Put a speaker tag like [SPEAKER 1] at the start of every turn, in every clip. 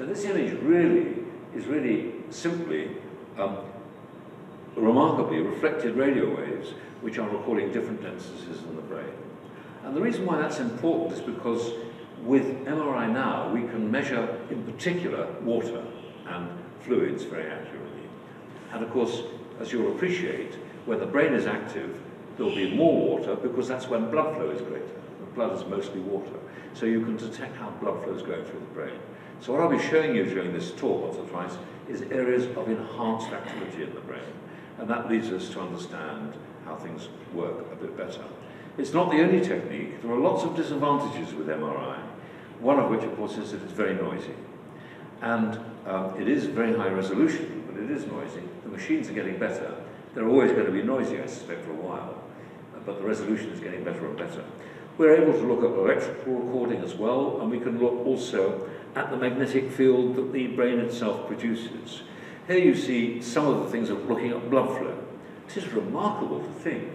[SPEAKER 1] So this image really is really simply remarkably reflected radio waves which are recording different densities in the brain. And the reason why that's important is because with MRI now we can measure in particular water and fluids very accurately. And of course, as you'll appreciate, when the brain is active there'll be more water because that's when blood flow is greater. The blood is mostly water. So you can detect how blood flow is going through the brain. So what I'll be showing you during this talk once or twice is areas of enhanced activity in the brain. And that leads us to understand how things work a bit better. It's not the only technique. There are lots of disadvantages with MRI, one of which, of course, is that it's very noisy. And it is very high resolution, but it is noisy. The machines are getting better. They're always going to be noisy, I suspect, for a while. But the resolution is getting better and better. We're able to look at electrical recording as well, and we can look also at the magnetic field that the brain itself produces. Here you see some of the things of looking at blood flow. It is remarkable to think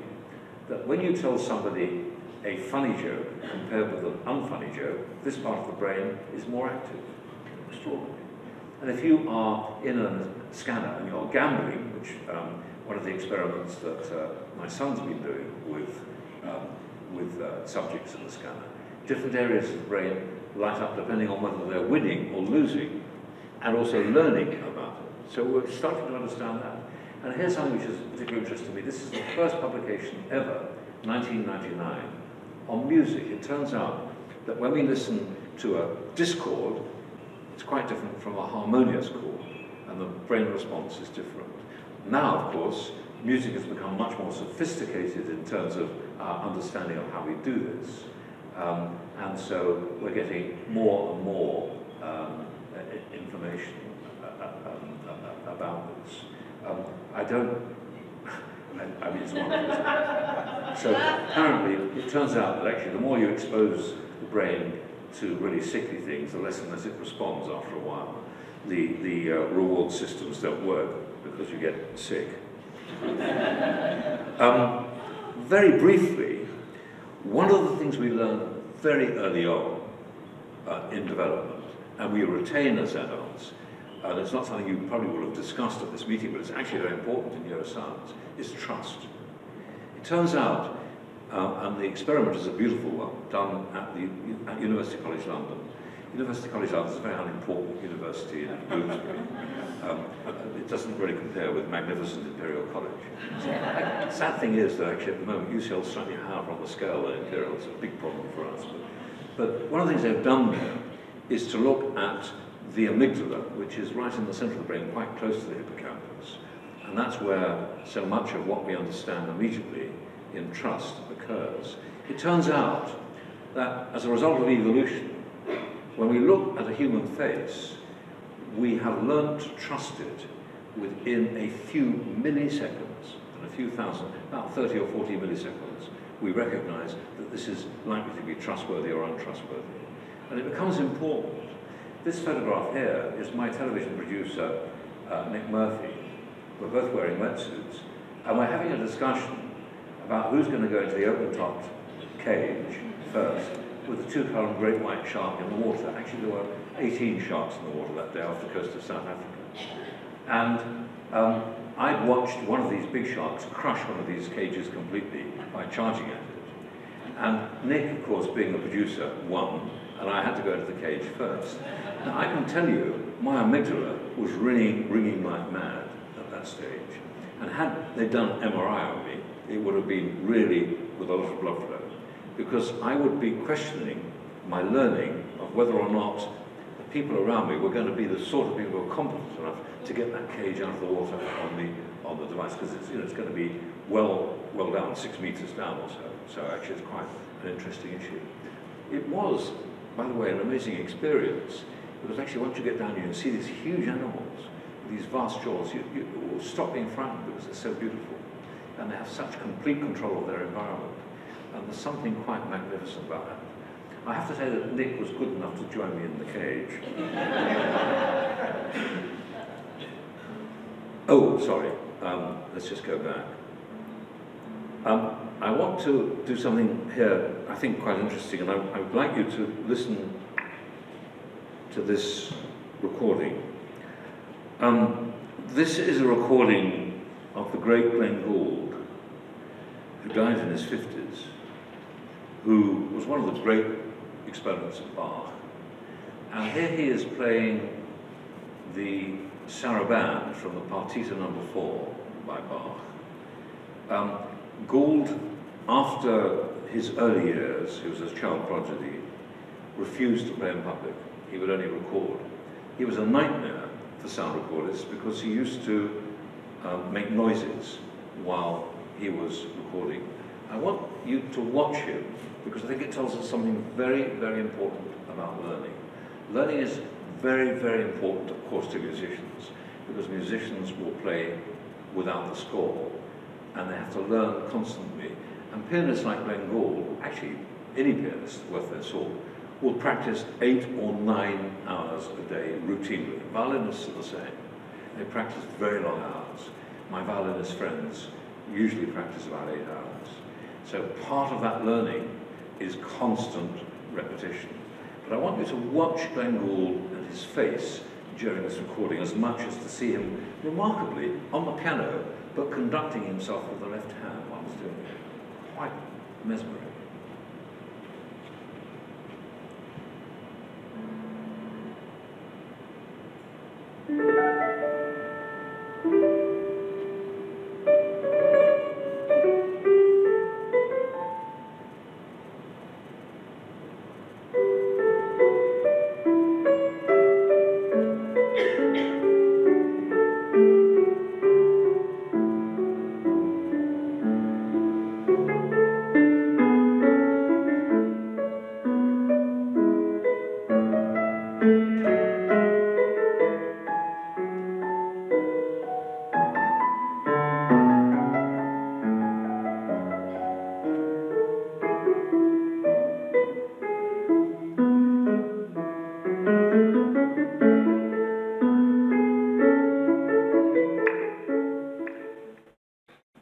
[SPEAKER 1] that when you tell somebody a funny joke compared with an unfunny joke, this part of the brain is more active. Extraordinary. And if you are in a scanner and you're gambling, which one of the experiments that my son's been doing with subjects in the scanner, different areas of the brain light up depending on whether they're winning or losing, and also learning about it. So we're starting to understand that. And here's something which is particularly interesting to me. This is the first publication ever, 1999, on music. It turns out that when we listen to a discord, it's quite different from a harmonious chord, and the brain response is different. Now, of course, music has become much more sophisticated in terms of our understanding of how we do this. And so we're getting more and more information about this. I mean, it's wonderful. So apparently, it turns out that actually the more you expose the brain to really sickly things, the less and less it responds after a while. The reward systems don't work because you get sick. Very briefly, one of the things we learned very early on in development, and we retain as adults, and it's not something you probably will have discussed at this meeting, but it's actually very important in neuroscience, is trust. It turns out, and the experiment is a beautiful one, done at University College London. University College London is a very unimportant university in Bloomsbury. It doesn't really compare with magnificent Imperial College. The sad thing is that actually at the moment UCL is slightly higher on the scale than Imperial. It's a big problem for us. But one of the things they've done there is to look at the amygdala, which is right in the center of the brain, quite close to the hippocampus. And that's where so much of what we understand immediately in trust occurs. It turns out that as a result of evolution, when we look at a human face, we have learned to trust it within a few milliseconds, and a few thousand, about 30 or 40 milliseconds, we recognize that this is likely to be trustworthy or untrustworthy. And it becomes important. This photograph here is my television producer, Nick Murphy. We're both wearing wetsuits, and we're having a discussion about who's going to go into the open-topped cage first with the two-column great white shark in the water. Actually, there were 18 sharks in the water that day off the coast of South Africa. And I'd watched one of these big sharks crush one of these cages completely by charging at it. And Nick, of course, being the producer, won, and I had to go into the cage first. Now, I can tell you, my amygdala was ringing like mad at that stage. And had they done MRI on me, it would have been really with a lot of blood flow, because I would be questioning my learning of whether or not the people around me were going to be the sort of people who are competent enough to get that cage out of the water on the device, because it's going to be well down, 6 meters down or so. So actually it's quite an interesting issue. It was, by the way, an amazing experience, because actually once you get down here and see these huge animals, these vast jaws, you will stop being frightened because they're so beautiful. And they have such complete control of their environment. And there's something quite magnificent about that. I have to say that Nick was good enough to join me in the cage. Oh, sorry. Let's just go back. I want to do something here, I think, quite interesting, and I would like you to listen to this recording. This is a recording of the great Glenn Gould, who died in his 50s, who was one of the great exponents of Bach. And here he is playing the saraband from the Partita No. 4 by Bach. Gould, after his early years, he was a child prodigy, refused to play in public. He would only record. He was a nightmare for sound recordists because he used to make noises while he was recording. I want you to watch him because I think it tells us something very, very important about learning. Learning is very, very important, of course, to musicians, because musicians will play without the score, and they have to learn constantly. And pianists like Glenn Gould, actually any pianist worth their salt, will practice 8 or 9 hours a day routinely. Violinists are the same. They practice very long hours. My violinist friends usually practice about 8 hours. So part of that learning is constant repetition. But I want you to watch Glenn Gould and his face during this recording as much as to see him remarkably on the piano, but conducting himself with the left hand while he's doing it. Quite mesmerizing.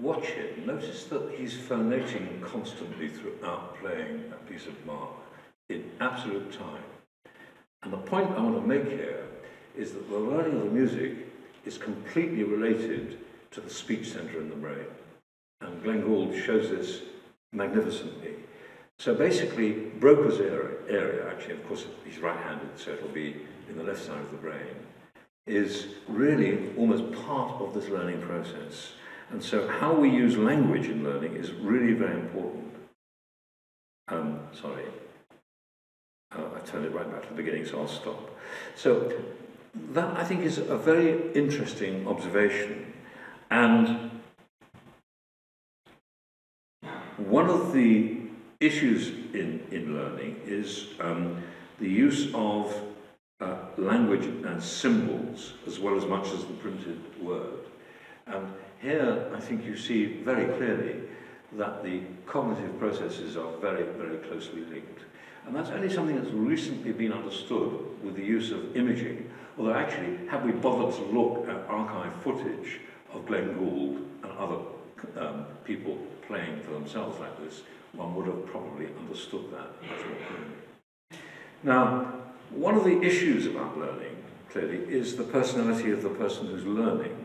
[SPEAKER 1] Watch him. Notice that he's phonating constantly throughout playing a piece of Bach in absolute time. And the point I want to make here is that the learning of the music is completely related to the speech center in the brain. And Glenn Gould shows this magnificently. So basically, Broca's area, actually, of course, he's right-handed, so it'll be in the left side of the brain, is really almost part of this learning process. And so how we use language in learning is really very important. Sorry. I turned it right back to the beginning, so I'll stop. So that, I think, is a very interesting observation. And one of the issues in learning is the use of language and symbols as well as much as the printed word. And here, I think you see very clearly that the cognitive processes are very, very closely linked. And that's only something that's recently been understood with the use of imaging, although actually, had we bothered to look at archive footage of Glenn Gould and other people playing for themselves like this, one would have probably understood that much more clearly. Now, one of the issues about learning, clearly, is the personality of the person who's learning.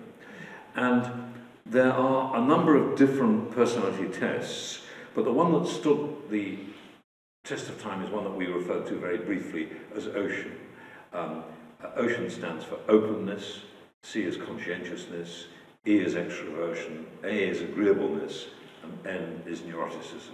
[SPEAKER 1] And there are a number of different personality tests, but the one that stood the test of time is one that we referred to very briefly as OCEAN. OCEAN stands for openness, C is conscientiousness, E is extroversion, A is agreeableness, and N is neuroticism.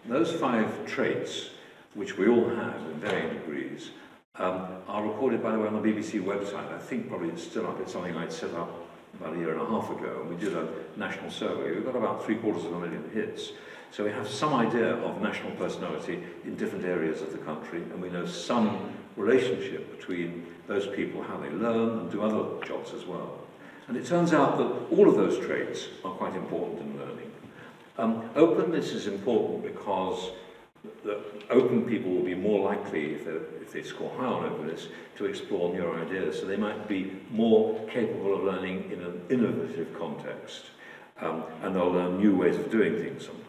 [SPEAKER 1] Those 5 traits, which we all have in varying degrees, are recorded, by the way, on the BBC website. I think probably it's still up. It's something I'd set up about a year and a half ago, and we did a national survey. We've got about 750,000 hits. So we have some idea of national personality in different areas of the country, and we know some relationship between those people, how they learn and do other jobs as well. And it turns out that all of those traits are quite important in learning. Openness is important because the open people will be more likely, if they score high on openness, to explore new ideas. So they might be more capable of learning in an innovative context, and they'll learn new ways of doing things sometimes.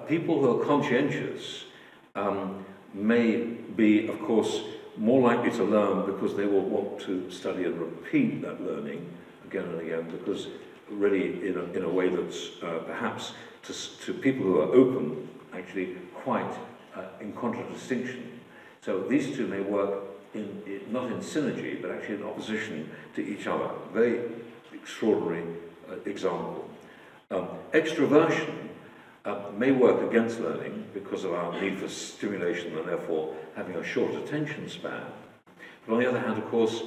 [SPEAKER 1] People who are conscientious may be, of course, more likely to learn because they will want to study and repeat that learning again and again, because really in a way that's perhaps to people who are open, actually quite in contradistinction. So these two may work not in synergy, but actually in opposition to each other. Very extraordinary example. Extroversion may work against learning because of our need for stimulation and therefore having a short attention span. But on the other hand, of course,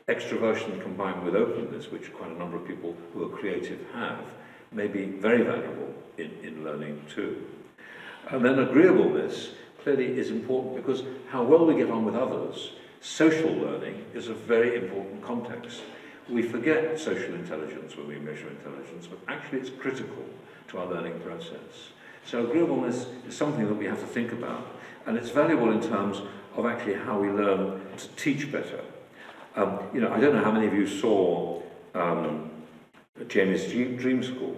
[SPEAKER 1] extroversion combined with openness, which quite a number of people who are creative have, may be very valuable in learning too. And then agreeableness clearly is important because how well we get on with others, social learning is a very important context. We forget social intelligence when we measure intelligence, but actually it's critical to our learning process. So agreeableness is something that we have to think about, and it's valuable in terms of actually how we learn to teach better. You know, I don't know how many of you saw Jamie's Dream School,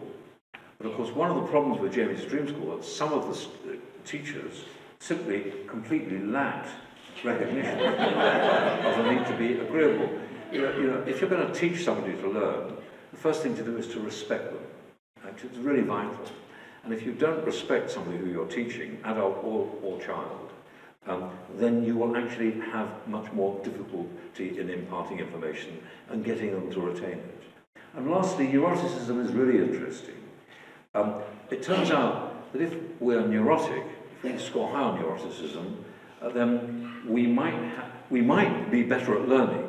[SPEAKER 1] but of course one of the problems with Jamie's Dream School is that some of the teachers simply completely lacked recognition of the need to be agreeable. You know, if you're going to teach somebody to learn, the first thing to do is to respect them. Actually, it's really vital. And if you don't respect somebody who you're teaching, adult or child, then you will actually have much more difficulty in imparting information and getting them to retain it. And lastly, neuroticism is really interesting. It turns out that if we're neurotic, if we score high on neuroticism, then we might be better at learning,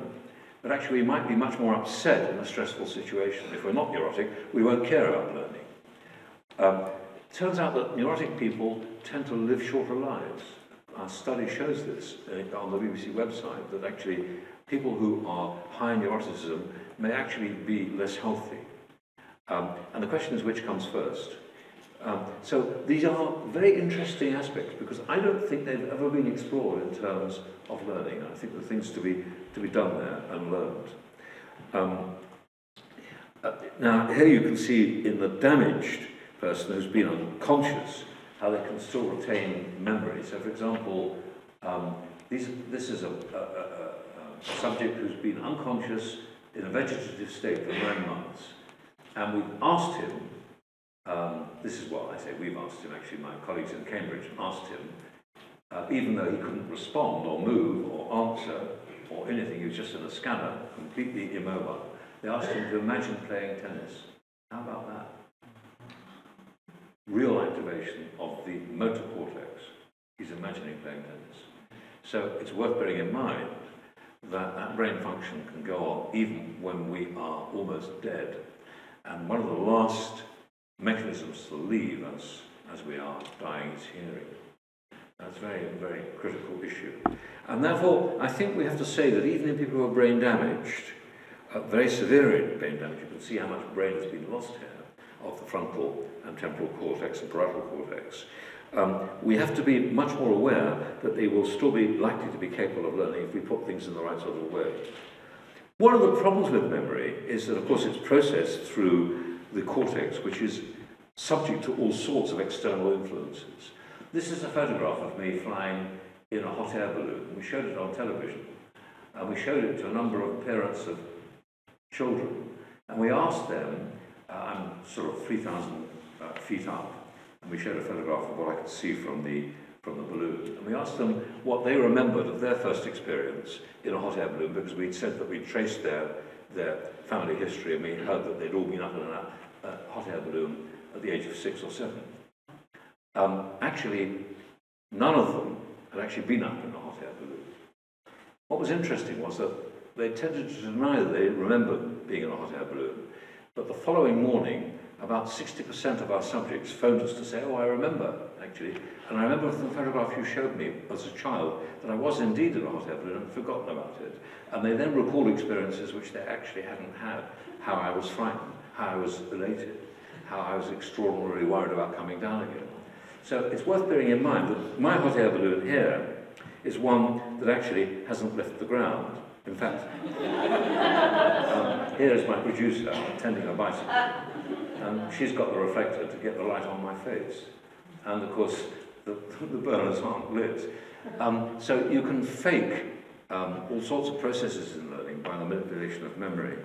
[SPEAKER 1] but actually we might be much more upset in a stressful situation. If we're not neurotic, we won't care about learning. Turns out that neurotic people tend to live shorter lives. Our study shows this on the BBC website, that actually people who are high in neuroticism may actually be less healthy. And the question is, which comes first? So these are very interesting aspects because I don't think they've ever been explored in terms of learning. I think there are things to be done there and learned. Now here you can see in the damaged person who's been unconscious how they can still retain memory. So for example, this is a subject who's been unconscious in a vegetative state for 9 months, and we've asked him. This is what I say, we've asked him, actually my colleagues in Cambridge asked him, even though he couldn't respond or move or answer or anything, he was just in a scanner, completely immobile. They asked him to imagine playing tennis. How about that? Real activation of the motor cortex. He's imagining playing tennis. So it's worth bearing in mind that that brain function can go on even when we are almost dead. And one of the last mechanisms to leave us as we are dying is hearing. That's a very, very critical issue. And therefore, I think we have to say that even in people who are brain damaged, very severe brain damage, you can see how much brain has been lost here, of the frontal and temporal cortex and parietal cortex. We have to be much more aware that they will still be likely to be capable of learning if we put things in the right sort of way. One of the problems with memory is that, of course, it's processed through the cortex, which is subject to all sorts of external influences. This is a photograph of me flying in a hot air balloon. We showed it on television, and we showed it to a number of parents of children, and we asked them, I'm sort of 3,000 feet up, and we showed a photograph of what I could see from the balloon, and we asked them what they remembered of their first experience in a hot air balloon, because we'd said that we'd traced their family history, and we heard that they'd all been up in a hot air balloon at the age of 6 or 7. Actually, none of them had actually been up in a hot air balloon. What was interesting was that they tended to deny that they remembered being in a hot air balloon, but the following morning, about 60% of our subjects phoned us to say, oh, I remember, actually, and I remember from the photograph you showed me as a child that I was indeed in a hot air balloon and forgotten about it. And they then recalled experiences which they actually hadn't had, how I was frightened, how I was elated, how I was extraordinarily worried about coming down again. So it's worth bearing in mind that my hot air balloon here is one that actually hasn't left the ground. In fact, here is my producer tending a bicycle, and she's got the reflector to get the light on my face. And of course, the burners aren't lit. So you can fake all sorts of processes in learning by the manipulation of memory.